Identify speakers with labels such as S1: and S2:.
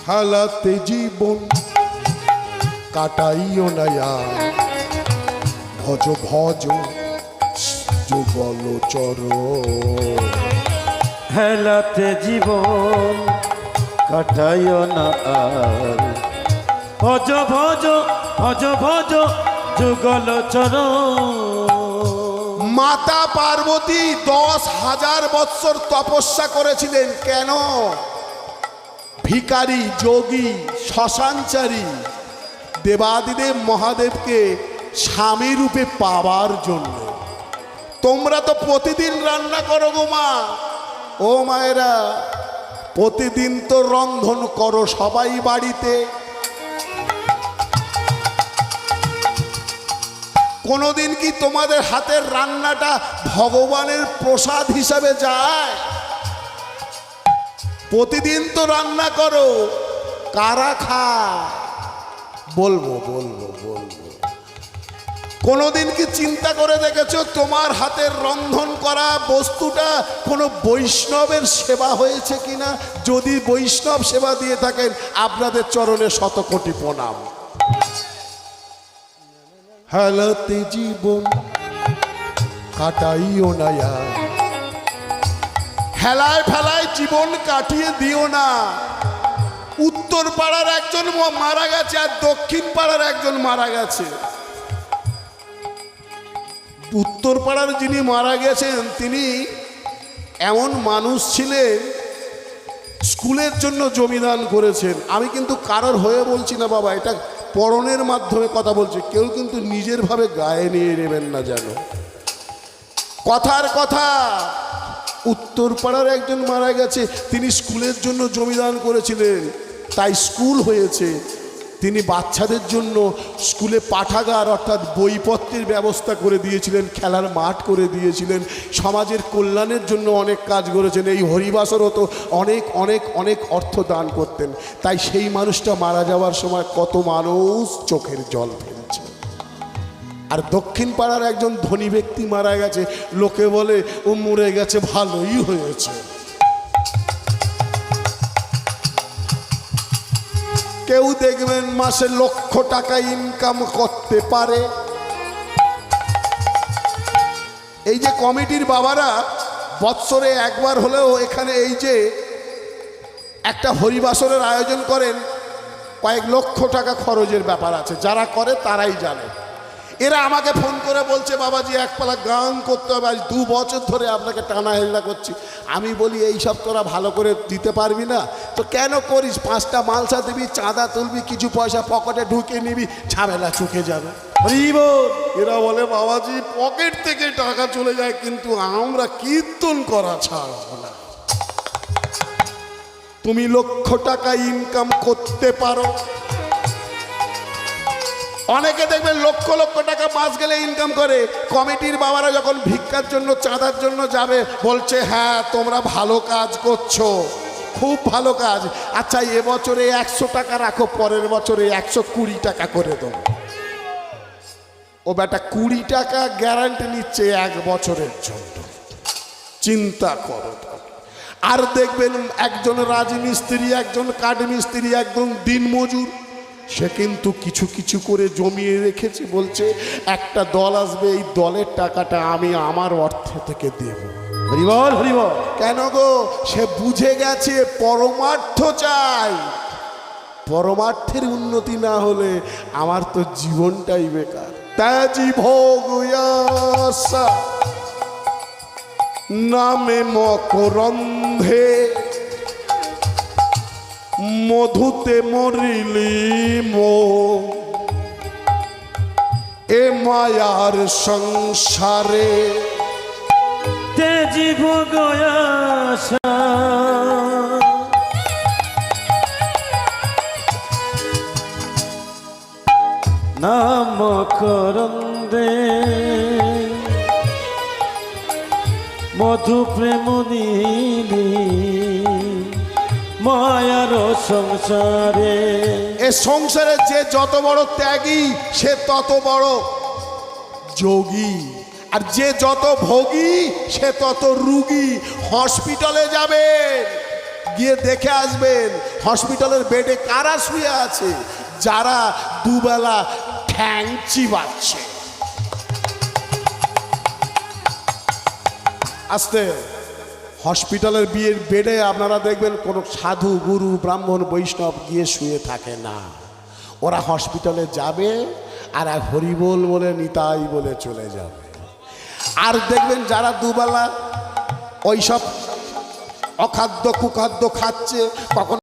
S1: হেলাতে জীবন কাটাইও না ভজ ভজ যুগল চরণ।
S2: হেলাতে জীবন কাটাইও না আর ভজ ভজ ভজ ভজ যুগল চরণ।
S1: মাতা পার্বতী 10,000 বৎসর তপস্যা করেছিলেন। কেন? ভিখারি, যোগী, শ্মশানচারী দেবাদিদেব মহাদেবকে স্বামী রূপে পাওয়ার জন্য। তোমরা তো প্রতিদিন রান্না করো গো মা। ও মায়েরা, প্রতিদিন তো রন্ধন করো সবাই বাড়িতে। কোনোদিন কি তোমাদের হাতের রান্নাটা ভগবানের প্রসাদ হিসাবে যায়? প্রতিদিন তো রান্না করো, কারা খায়? বলবো বলবো বলবো। কোনোদিন কি চিন্তা করে দেখেছো তোমার হাতের রন্ধন করা বস্তুটা কোনো বৈষ্ণবের সেবা হয়েছে কিনা? যদি বৈষ্ণব সেবা দিয়ে থাকেন আপনাদের চরণে শতকোটি প্রণাম। হেলাতে জীবন কাটাইও না, হেলায় ফেলায় জীবন কাটিয়ে দিও না। উত্তর পাড়ার একজন মারা গেছে আর দক্ষিণ পাড়ার একজন মারা গেছে। উত্তর পাড়ার যিনি মারা গেছেন তিনি এমন মানুষ ছিলেন, স্কুলের জন্য জমিদান করেছেন। আমি কিন্তু কারোর হয়ে বলছি না বাবা, এটা পরনের মাধ্যমে কথা বলছি, কেউ কিন্তু নিজের ভাবে গায়ে নিয়ে নেবেন না যেন। কথার কথা, উত্তর পাড়ার একজন মারা গেছে, তিনি স্কুলের জন্য জমিদান করেছিলেন, তাই স্কুল হয়েছে। তিনি বাচ্চাদের জন্য স্কুলে পাঠাগার অর্থাৎ বইপত্রের ব্যবস্থা করে দিয়েছিলেন, খেলার মাঠ করে দিয়েছিলেন, সমাজের কল্যাণের জন্য অনেক কাজ করেছেন। এই হরিবাসরও তো অনেক অনেক অনেক অর্থ দান করতেন। তাই সেই মানুষটা মারা যাওয়ার সময় কত মানুষ চোখের জল ফেলছে। আর দক্ষিণ পাড়ার একজন ধনী ব্যক্তি মারা গেছে, লোকে বলে ও মরে গেছে, ভালোই হয়েছে। কেউ দেখবেন মাসে লক্ষ টাকা ইনকাম করতে পারে। এই যে কমিটির বাবারা বৎসরে একবার হলেও এখানে এই যে একটা হরিবাসরের আয়োজন করেন, কয়েক লক্ষ টাকা খরচের ব্যাপার আছে। যারা করে তারাই জানে। এরা আমাকে ফোন করে বলছে বাবাজি একপালা গান করতে হবে, আজ 2 বছর ধরে আপনাকে টানা হেল্লা করছি। আমি বলি এইসব তোরা ভালো করে দিতে পারবি না তো কেন করিস? 5টা মালসা দিবি, চাঁদা তুলবি, কিছু পয়সা পকেটে ঢুকে নিবি, ঝামেলা চুকে যাবে। এরা বলে বাবাজি পকেট থেকে টাকা চলে যায়, কিন্তু আমরা কীর্তন করা ছাড়ব না। তুমি লক্ষ টাকা ইনকাম করতে পারো। অনেকে দেখবেন লক্ষ লক্ষ টাকা মাস গেলে ইনকাম করে। কমিটির বাবারা যখন ভিক্ষার জন্য, চাঁদার জন্য যাবে, বলছে হ্যাঁ তোমরা ভালো কাজ করছো, খুব ভালো কাজ। আচ্ছা এবছরে 100 টাকা রাখো, পরের বছরে 120 টাকা করে দেবো। ও বেটা 20 টাকা গ্যারান্টি নিচ্ছে 1 বছরের জন্য। চিন্তা করো। আর দেখবেন একজন রাজমিস্ত্রি, একজন কাঠমিস্ত্রি, একজন দিনমজুর, সে কিন্তু কিছু কিছু করে জমিয়ে রেখেছে। বলছে একটা দল আসবে, এই দলের টাকাটা আমি আমার অর্থ থেকে দেব।
S2: হরিবল হরিবল।
S1: কেন গো? সে বুঝে গেছে পরমার্থ চাই। পরমার্থের উন্নতি না হলে আমার তো জীবনটাই বেকার। তাজি ভোগ নামে মকরন্ধে মধুতে মরিলি মো, এ মায়ার সংসারে
S2: তেজি ভোগ আশা, নাম করন্দে মধু প্রেম নীলি মায়ার সংসারে।
S1: এ সংসারে যে যত বড় ত্যাগী সে তত বড় যোগী, আর যে যত ভোগী সে তত রুগী। হসপিটালে যাবেন, গিয়ে দেখে আসবেন হসপিটালের বেডে কারা শুয়ে আছে, যারা দুবেলা ঠ্যাং চিবাচ্ছে। আস্তে হসপিটালের বিয়ের বেডে আপনারা দেখবেন কোনো সাধু গুরু ব্রাহ্মণ বৈষ্ণব গিয়ে শুয়ে থাকে না। ওরা হসপিটালে যাবে আর এক হরিবোল বলে নিতাই বলে চলে যাবে। আর দেখবেন যারা দুবেলা ওইসব অখাদ্য কুখাদ্য খাচ্ছে, কখন